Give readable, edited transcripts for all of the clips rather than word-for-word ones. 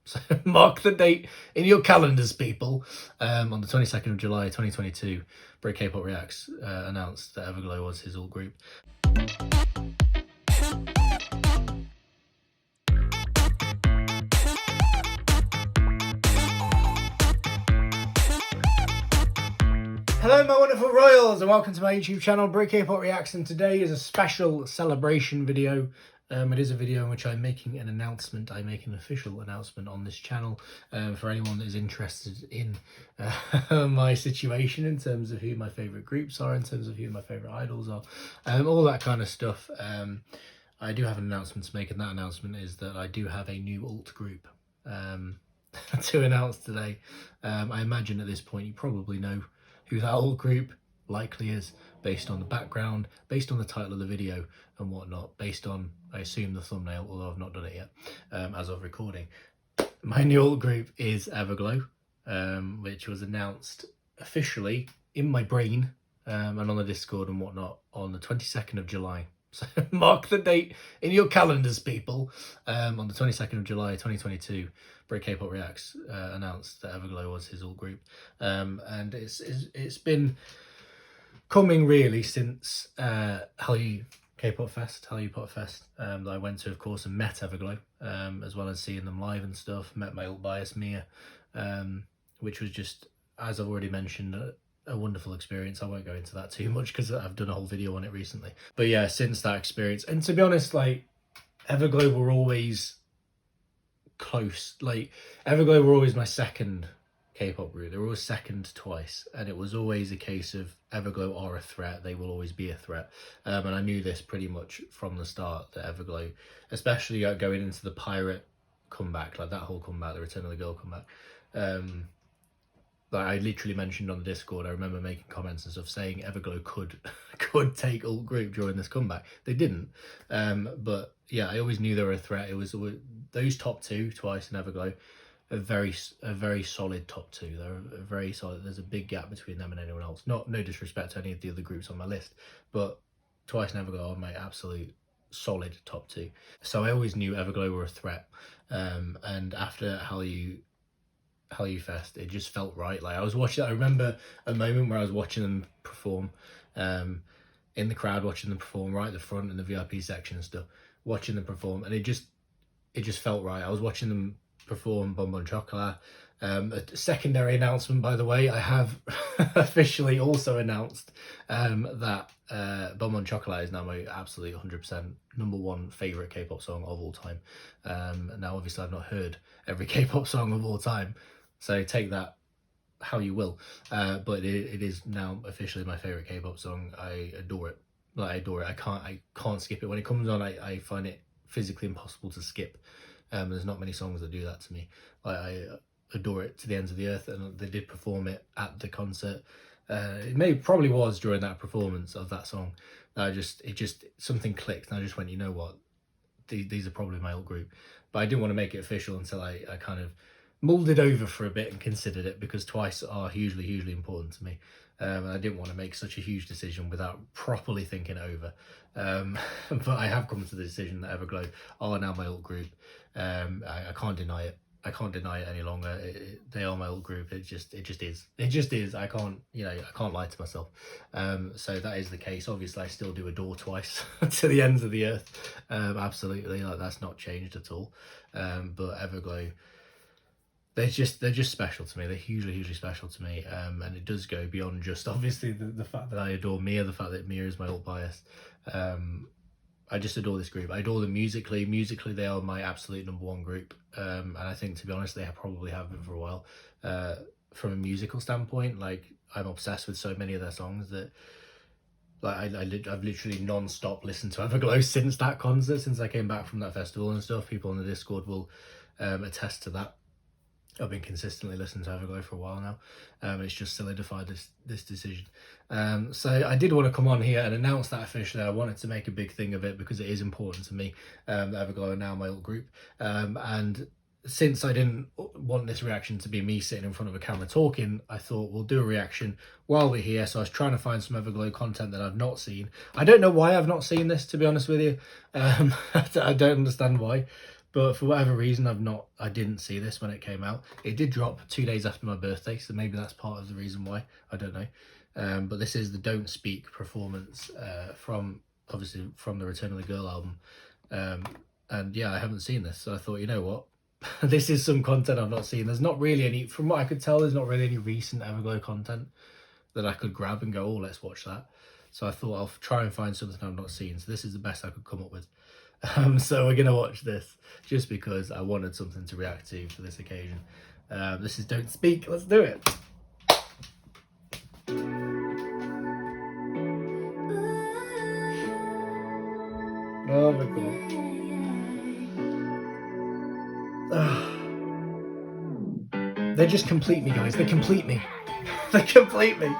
So mark the date in your calendars, people. On the 22nd of July 2022, Break K-Pop Reacts announced that EVERGLOW was his alt group. Hello my wonderful royals and welcome to my YouTube channel Break K-Pop Reacts, and today is a special celebration video. It is a video in which I'm making an announcement. I make an official announcement on this channel for anyone that is interested in my situation in terms of who my favourite groups are, in terms of who my favourite idols are, all that kind of stuff. I do have an announcement to make, and that announcement is that I do have a new alt group to announce today. I imagine at this point you probably know who that alt group likely is, based on the background, based on the title of the video and whatnot, based on, I assume, the thumbnail, although I've not done it yet as of recording. My new alt group is EVERGLOW, which was announced officially in my brain and on the Discord and whatnot on the 22nd of July. So mark the date in your calendars, people. On the 22nd of July 2022, Break K-Pop Reacts announced that EVERGLOW was his alt group, and it's been coming really since Hallyu K-Pop Fest, Hallyu Pop Fest, that I went to, of course, and met EVERGLOW, as well as seeing them live and stuff. Met my alt bias Mia, which was just, as I've already mentioned, a wonderful experience. I won't go into that too much because I've done a whole video on it recently. But yeah, since that experience, and to be honest, like, EVERGLOW were always close. Like, EVERGLOW were always my second K-pop group. They were always second twice, and it was always a case of EVERGLOW are a threat. They will always be a threat, and I knew this pretty much from the start, that EVERGLOW, especially going into the pirate comeback, like that whole comeback, the Return of the Girl comeback, like I literally mentioned on the Discord, I remember making comments and stuff saying EVERGLOW could take alt group during this comeback. They didn't, but yeah, I always knew they were a threat. It was those top two, Twice and EVERGLOW, a very solid top two. They're very solid. There's a big gap between them and anyone else. No disrespect to any of the other groups on my list, but Twice and EVERGLOW are my absolute solid top two. So I always knew EVERGLOW were a threat, and after Hallyu Fest, it just felt right. Like, I was watching, I remember a moment where I was watching them perform, in the crowd, watching them perform right at the front in the VIP section and stuff, watching them perform, and it just felt right. I was watching them perform Bonbon Chocolat. A secondary announcement, by the way, I have officially also announced that Bonbon Chocolat is now my absolute 100% #1 favourite K-pop song of all time. Now, obviously, I've not heard every K-pop song of all time, so take that how you will, but it is now officially my favourite K-pop song. I adore it. Like, I adore it. I can't skip it. When it comes on, I find it physically impossible to skip. There's not many songs that do that to me. Like, I adore it to the ends of the earth, and they did perform it at the concert. It probably was during that performance of that song. It just something clicked, and I just went, you know what, these are probably my alt group. But I didn't want to make it official until I kind of mulled it over for a bit and considered it, because Twice are hugely important to me. And I didn't want to make such a huge decision without properly thinking it over. But I have come to the decision that EVERGLOW are now my alt group. I can't deny it. I can't deny it any longer. They are my alt group. It just is. It just is. I can't lie to myself. So that is the case. Obviously, I still do adore Twice to the ends of the earth. Absolutely, like, that's not changed at all. But EVERGLOW, they're just special to me. They're hugely special to me, and it does go beyond just, obviously, the fact that I adore Mia, the fact that Mia is my alt bias. I just adore this group. I adore them musically. Musically, they are my absolute #1 group, and I think, to be honest, they probably have been for a while. From a musical standpoint, like, I'm obsessed with so many of their songs that, like, I've literally non-stop listened to EVERGLOW since that concert, since I came back from that festival and stuff. People on the Discord will attest to that. I've been consistently listening to EVERGLOW for a while now. It's just solidified this decision. So I did want to come on here and announce that officially. I wanted to make a big thing of it because it is important to me, that EVERGLOW are now my alt group. And since I didn't want this reaction to be me sitting in front of a camera talking, I thought we'll do a reaction while we're here. So I was trying to find some EVERGLOW content that I've not seen. I don't know why I've not seen this, to be honest with you. I don't understand why. But for whatever reason, I didn't see this when it came out. It did drop 2 days after my birthday, so maybe that's part of the reason why. I don't know. But this is the Don't Speak performance from the Return of the Girl album. And yeah, I haven't seen this, so I thought, you know what? This is some content I've not seen. There's not really any, from what I could tell, there's not really any recent Everglow content that I could grab and go, oh, let's watch that. So I thought I'll try and find something I've not seen. So this is the best I could come up with. So we're going to watch this just because I wanted something to react to for this occasion. This is Don't Speak. Let's do it. Oh my god. They just complete me, guys. They complete me. They complete me.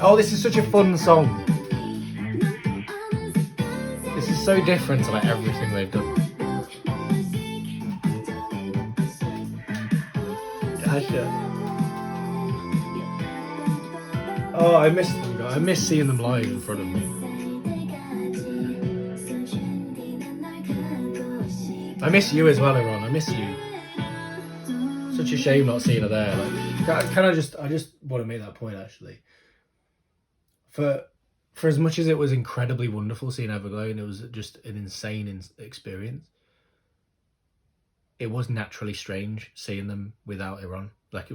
Oh, this is such a fun song. This is so different to like everything they've done. Gotcha. Oh, I miss them, guys. I miss seeing them live in front of me. I miss you as well, Iran. I miss you. Such a shame not seeing her there. Like, I just want to make that point actually. For as much as it was incredibly wonderful seeing Everglow, and it was just an insane experience, it was naturally strange seeing them without Iran. Like it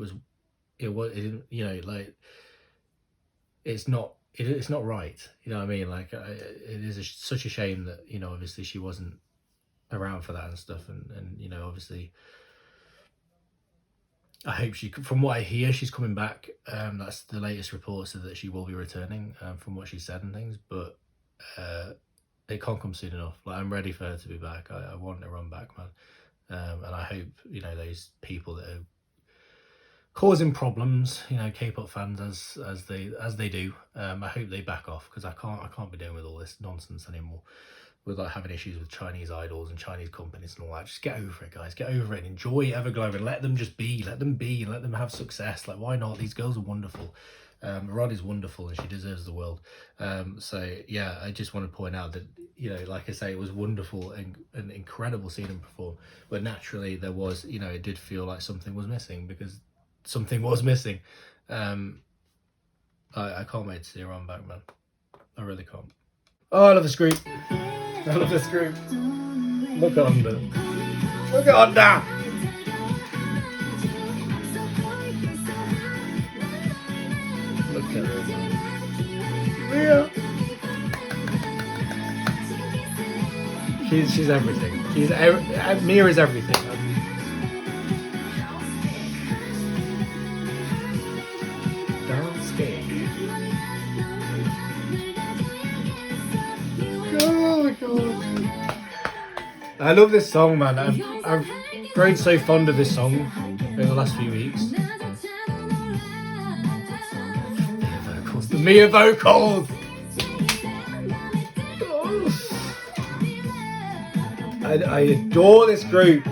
didn't, you know, like it's not right. You know what I mean? Like it is such a shame that, you know, obviously she wasn't around for that and stuff, and you know, obviously I hope from what I hear, she's coming back. That's the latest reports, so that she will be returning, from what she said and things, but it can't come soon enough. Like, I'm ready for her to be back. I want her run back, man. And I hope, you know, those people that are causing problems, you know, K-pop fans as they do, I hope they back off, because I can't be dealing with all this nonsense anymore, with like having issues with Chinese idols and Chinese companies and all that. Just get over it, guys. Get over it and enjoy Everglow and let them just be. Let them be and let them have success. Like, why not? These girls are wonderful. Rod is wonderful and she deserves the world. So yeah, I just want to point out that, you know, like I say, it was wonderful and incredible seeing them perform. But naturally there was, you know, it did feel like something was missing, because something was missing. I can't wait to see her on back, man. I really can't. Oh, I love this group. I love this group. Look at Under. Look at Under. Look at her. Mia. She's everything. Mia is everything. Don't stay. Oh my god. I love this song, man. I've grown so fond of this song over the last few weeks. The Mia vocals! I adore this group.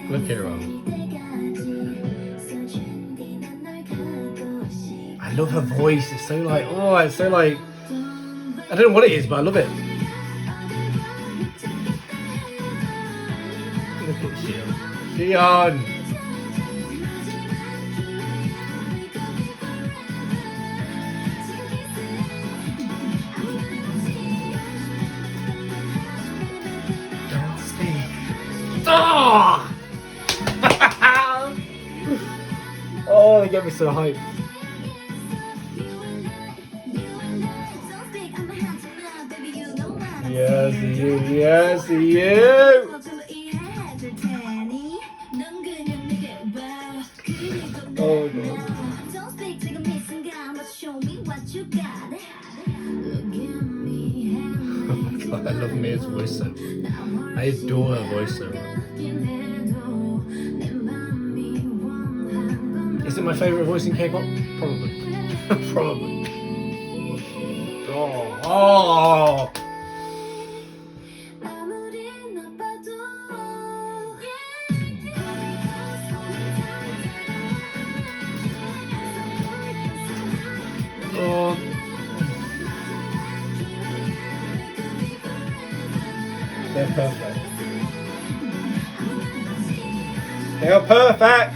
Look here, I love her voice. It's so like, I don't know what it is, but I love it. Look at Xion. Xion! Don't speak. Oh! Oh, they get me so hyped. Yes, you, yes, you. Oh god. Oh god, I love Mia's voice so much. I adore her voice so much. Is it my favourite voice in K-pop? Probably. Probably. Oh. They're perfect. They are perfect!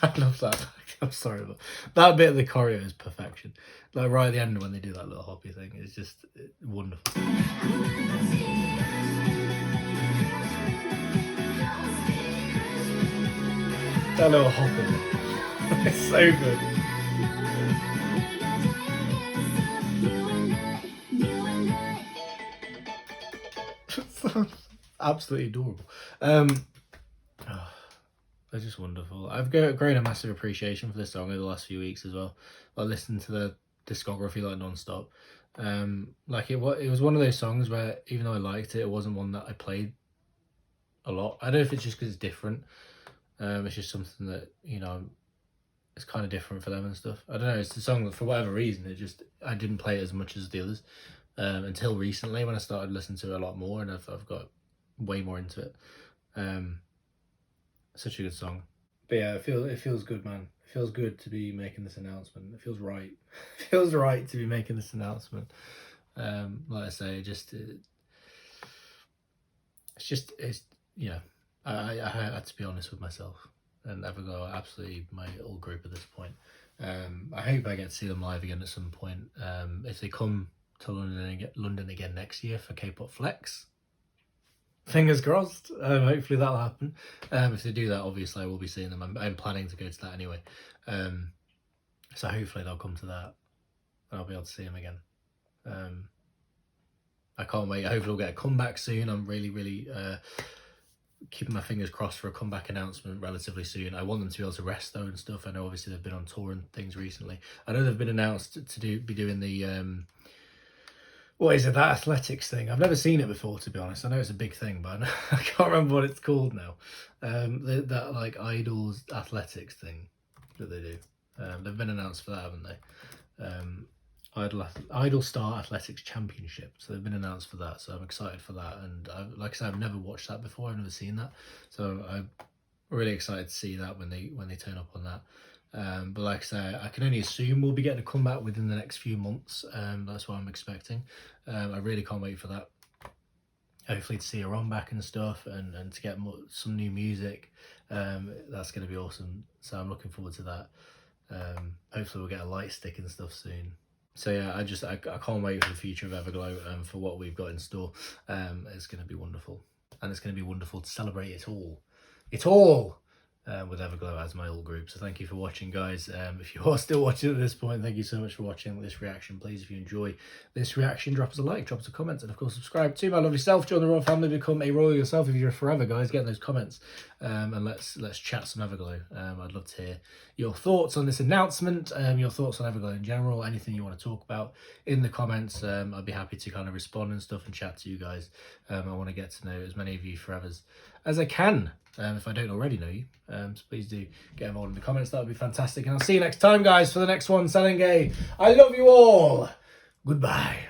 I love that. I'm sorry, but that bit of the choreo is perfection. Like right at the end when they do that little hoppy thing, it's just wonderful. That little hopping, it's so good. Absolutely adorable. They're just wonderful. I've grown a massive appreciation for this song over the last few weeks as well. I listened to the discography like non-stop. Like it was one of those songs where even though I liked it, it wasn't one that I played a lot. I don't know if it's just because it's different. It's just something that, you know, it's kind of different for them and stuff. I don't know. It's the song that for whatever reason, I didn't play it as much as the others until recently when I started listening to it a lot more, and I've got way more into it. Such a good song. But yeah, it feels good, man. It feels good to be making this announcement. It feels right. It feels right to be making this announcement. Like I say, it's yeah. I had to be honest with myself, and EVERGLOW are absolutely my old group at this point. I hope I get to see them live again at some point. If they come to London again next year for K-pop Flex, fingers crossed. Hopefully that'll happen. If they do that, obviously I will be seeing them. I'm planning to go to that anyway. So hopefully they'll come to that and I'll be able to see them again. I can't wait. Hopefully we'll get a comeback soon. I'm really keeping my fingers crossed for a comeback announcement relatively soon. I want them to be able to rest though and stuff. I know obviously they've been on tour and things recently. I know they've been announced to be doing the what is it, that athletics thing? I've never seen it before, to be honest. I know it's a big thing, but I can't remember what it's called now. That like idols athletics thing that they do. They've been announced for that, haven't they? Idol Star Athletics Championship. So they've been announced for that. So I'm excited for that. And like I said, I've never watched that before. I've never seen that. So I'm really excited to see that when they turn up on that. But like I say, I can only assume we'll be getting a comeback within the next few months. That's what I'm expecting. I really can't wait for that. Hopefully to see Iran back and stuff, and to get some new music. That's going to be awesome. So I'm looking forward to that. Hopefully we'll get a light stick and stuff soon. So yeah, I can't wait for the future of EVERGLOW and for what we've got in store. It's going to be wonderful, and it's going to be wonderful to celebrate it all. With EVERGLOW as my old group. So thank you for watching, guys. If you are still watching at this point, thank you so much for watching this reaction. Please, if you enjoy this reaction, drop us a like, drop us a comment, and of course subscribe to my lovely self. Join the royal family, become a royal yourself if you're forever, guys. Get in those comments, and let's chat some EVERGLOW. I'd love to hear your thoughts on this announcement, your thoughts on EVERGLOW in general, anything you want to talk about in the comments. I'd be happy to kind of respond and stuff and chat to you guys. I want to get to know as many of you forevers as I can. If I don't already know you, so please do get involved in the comments. That would be fantastic. And I'll see you next time, guys, for the next one. Selling Gay. I love you all. Goodbye.